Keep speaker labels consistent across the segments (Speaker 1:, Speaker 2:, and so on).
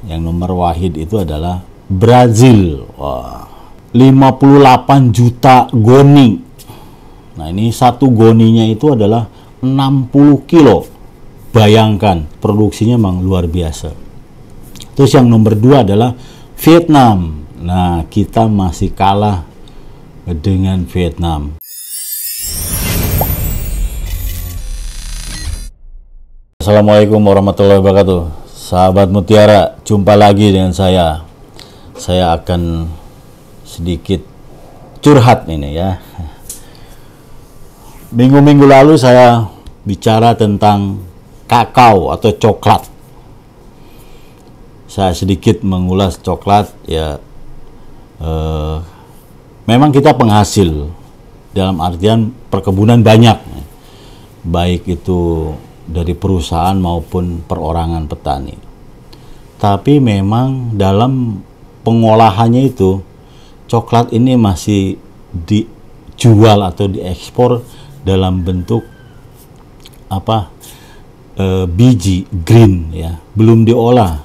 Speaker 1: yang nomor wahid itu adalah Brazil. Wah, 58 juta goni. Nah, ini satu goninya itu adalah 60 kilo. Bayangkan, produksinya memang luar biasa. Terus yang nomor 2 adalah Vietnam. Nah, kita masih kalah dengan Vietnam. Assalamualaikum warahmatullahi wabarakatuh. Sahabat Mutiara, jumpa lagi dengan saya. Saya akan sedikit curhat ini ya. Minggu-minggu lalu saya bicara tentang kakao atau coklat. Saya sedikit mengulas coklat ya. Memang kita penghasil dalam artian perkebunan banyak, baik itu dari perusahaan maupun perorangan petani. Tapi memang dalam pengolahannya itu coklat ini masih dijual atau diekspor dalam bentuk biji green ya, belum diolah,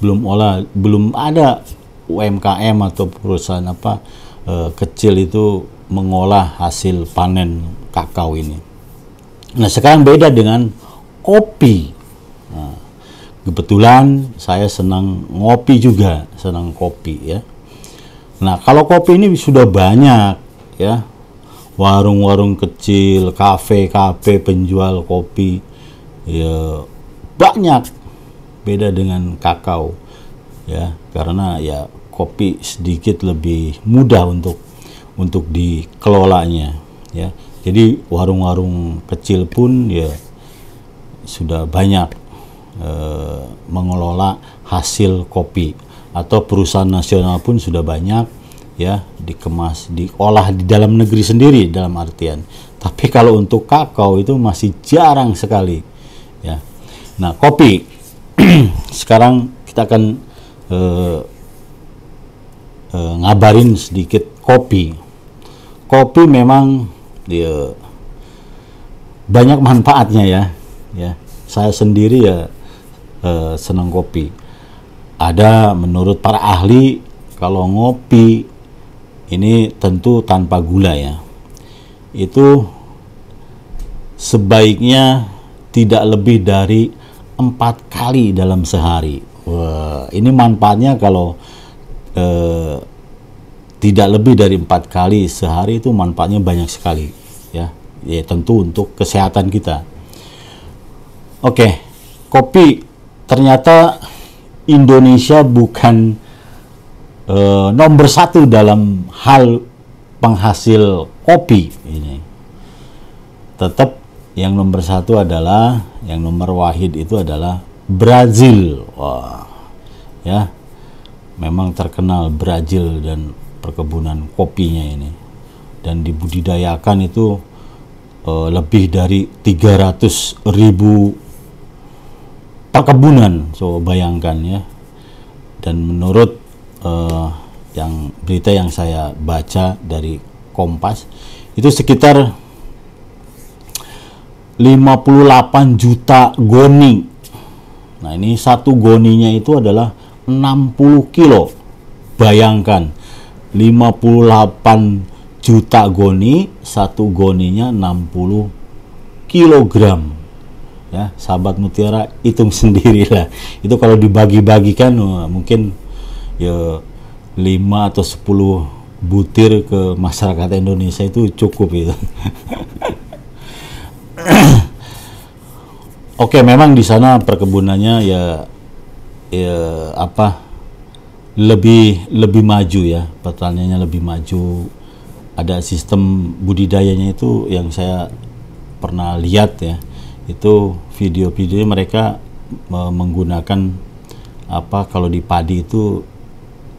Speaker 1: belum ada UMKM atau perusahaan kecil itu mengolah hasil panen kakao ini. Nah, sekarang beda dengan kopi. Nah, kebetulan saya senang ngopi juga, senang kopi ya. Nah, kalau kopi ini sudah banyak ya, warung-warung kecil, kafe-kafe penjual kopi ya banyak. Beda dengan kakao ya, karena ya kopi sedikit lebih mudah untuk dikelolanya ya. Jadi warung-warung kecil pun ya sudah banyak mengelola hasil kopi, atau perusahaan nasional pun sudah banyak ya dikemas, diolah di dalam negeri sendiri dalam artian. Tapi kalau untuk kakao itu masih jarang sekali ya. Nah, kopi sekarang kita akan ngabarin sedikit kopi. Kopi memang dia banyak manfaatnya ya. Saya sendiri ya senang kopi. Ada menurut para ahli kalau ngopi ini tentu tanpa gula ya, itu sebaiknya tidak lebih dari 4 kali dalam sehari. Wah, ini manfaatnya kalau tidak lebih dari 4 kali sehari itu manfaatnya banyak sekali ya. Ya tentu untuk kesehatan kita. Oke, kopi ternyata Indonesia bukan nomor 1 dalam hal penghasil kopi ini. Tetap yang nomor 1 adalah, yang nomor wahid itu adalah Brazil. Wah, ya, memang terkenal Brazil dan perkebunan kopinya ini, dan dibudidayakan itu lebih dari 300.000 perkebunan, so bayangkan ya. Dan menurut yang berita yang saya baca dari Kompas itu sekitar 58 juta goni. Nah, ini satu goninya itu adalah 60 kilo. Bayangkan, 58 juta goni, satu goninya 60 kilogram ya. Sahabat Mutiara, hitung sendirilah. Itu kalau dibagi-bagikan mungkin ya 5 atau 10 butir ke masyarakat Indonesia itu cukup itu. Oke, memang di sana perkebunannya ya lebih maju ya, pertaniannya lebih maju. Ada sistem budidayanya itu yang saya pernah lihat ya, itu video-video mereka menggunakan kalau di padi itu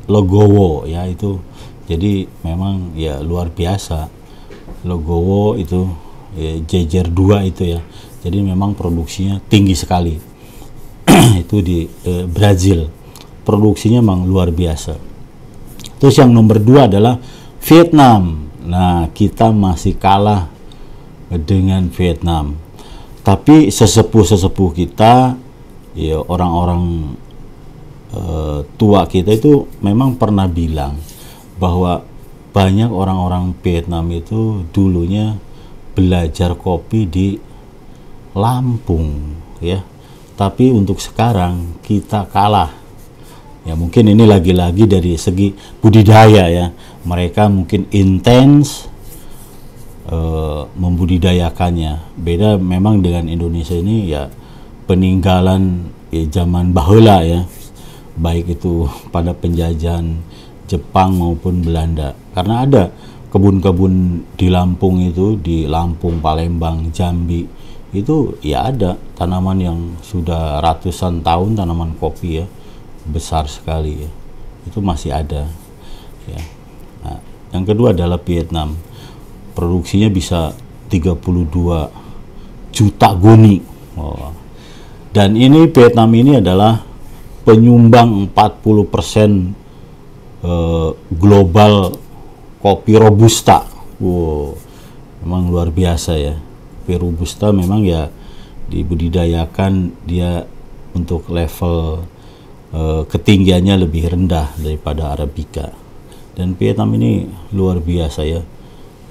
Speaker 1: logowo ya, itu jadi memang ya luar biasa. Logowo itu ya, jejer 2 itu ya, jadi memang produksinya tinggi sekali. Itu di Brazil produksinya memang luar biasa. Terus yang nomor 2 adalah Vietnam. Nah, kita masih kalah dengan Vietnam. Tapi sesepuh-sesepuh kita ya, orang-orang tua kita itu memang pernah bilang bahwa banyak orang-orang Vietnam itu dulunya belajar kopi di Lampung ya, tapi untuk sekarang kita kalah ya. Mungkin ini lagi-lagi dari segi budidaya ya, mereka mungkin intens membudidayakannya. Beda memang dengan Indonesia ini ya, peninggalan ya, zaman baheula ya, baik itu pada penjajahan Jepang maupun Belanda. Karena ada kebun-kebun di Lampung itu, di Lampung, Palembang, Jambi itu ya ada tanaman yang sudah ratusan tahun, tanaman kopi ya, besar sekali ya, itu masih ada ya. Nah, yang kedua adalah Vietnam, produksinya bisa 32 juta goni. Dan ini Vietnam ini adalah penyumbang 40% global kopi robusta. Wow, memang luar biasa ya. Kopi robusta memang ya dibudidayakan dia untuk level ketinggiannya lebih rendah daripada Arabica. Dan Vietnam ini luar biasa ya.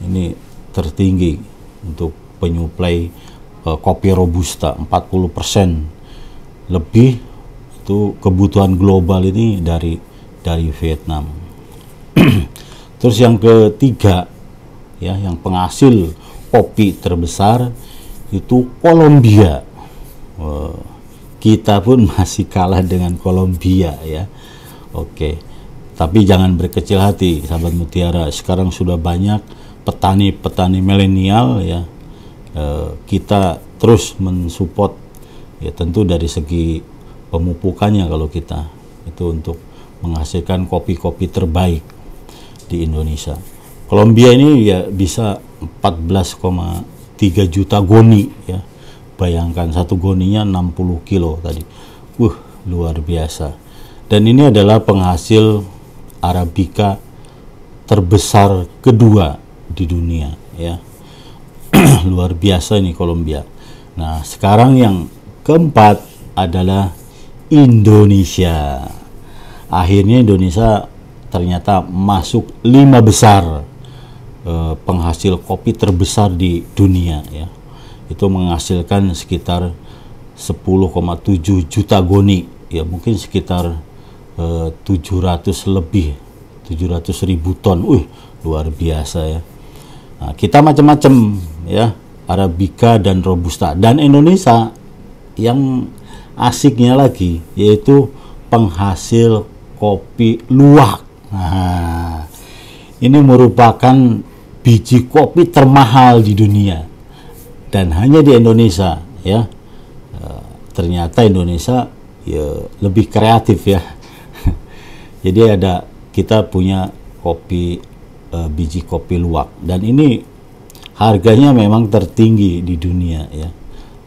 Speaker 1: Ini tertinggi untuk penyuplai kopi robusta, 40% lebih itu kebutuhan global ini dari Vietnam. Terus yang ketiga ya, yang penghasil kopi terbesar itu Kolombia. Kita pun masih kalah dengan Kolombia ya. Oke, tapi jangan berkecil hati sahabat Mutiara, sekarang sudah banyak petani-petani milenial ya. Kita terus mensupport ya, tentu dari segi pemupukannya, kalau kita itu untuk menghasilkan kopi-kopi terbaik di Indonesia. Kolombia ini ya bisa 14,3 juta goni ya. Bayangkan satu goninya 60 kilo tadi. Luar biasa. Dan ini adalah penghasil Arabica terbesar kedua di dunia ya. Luar biasa ini Kolombia. Nah, sekarang yang keempat adalah Indonesia. Akhirnya Indonesia ternyata masuk 5 besar penghasil kopi terbesar di dunia ya. Itu menghasilkan sekitar 10,7 juta goni ya, mungkin sekitar 700.000 ton. Luar biasa ya. Nah, kita macam-macam ya, Arabica dan Robusta. Dan Indonesia yang asiknya lagi yaitu penghasil kopi luwak. Nah, ini merupakan biji kopi termahal di dunia dan hanya di Indonesia ya. Ternyata Indonesia ya lebih kreatif ya. Jadi kita punya kopi biji kopi luwak, dan ini harganya memang tertinggi di dunia ya,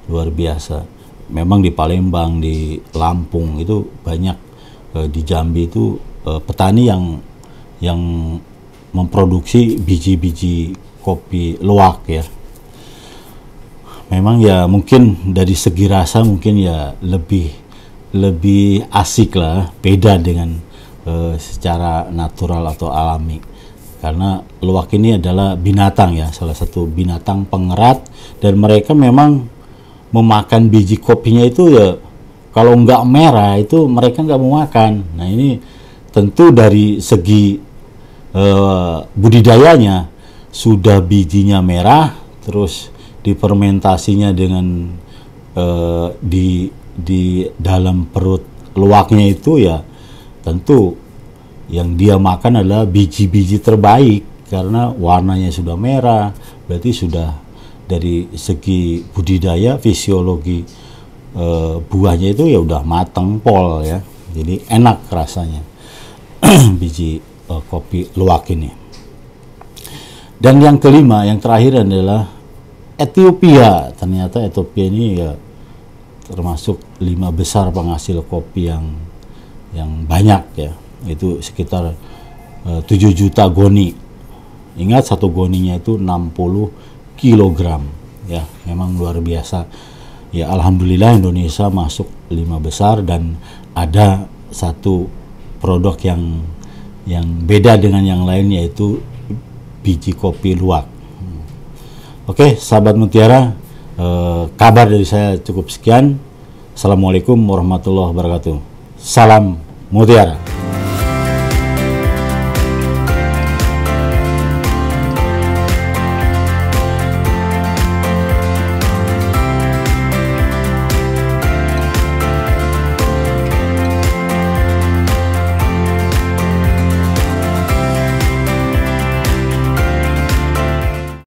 Speaker 1: luar biasa. Memang di Palembang, di Lampung itu banyak, di Jambi itu petani yang memproduksi biji-biji kopi luwak ya. Memang ya mungkin dari segi rasa mungkin ya lebih asik lah, beda dengan secara natural atau alami. Karena luwak ini adalah binatang ya, salah satu binatang pengerat, dan mereka memang memakan biji kopinya itu ya, kalau nggak merah itu mereka nggak mau makan. Nah, ini tentu dari segi budidayanya sudah bijinya merah, terus difermentasinya dengan di dalam perut luwaknya itu ya, tentu yang dia makan adalah biji-biji terbaik, karena warnanya sudah merah, berarti sudah dari segi budidaya fisiologi buahnya itu ya udah mateng pol ya, jadi enak rasanya biji kopi luwak ini. Dan yang kelima, yang terakhir adalah Ethiopia. Ternyata Ethiopia ini ya termasuk 5 besar penghasil kopi yang banyak ya, itu sekitar 7 juta goni. Ingat, satu goninya itu 60 kilogram ya, memang luar biasa ya. Alhamdulillah Indonesia masuk 5 besar, dan ada satu produk yang beda dengan yang lain, yaitu biji kopi luwak. Oke, sahabat Mutiara, kabar dari saya cukup sekian. Assalamualaikum warahmatullahi wabarakatuh. Salam Mutiara.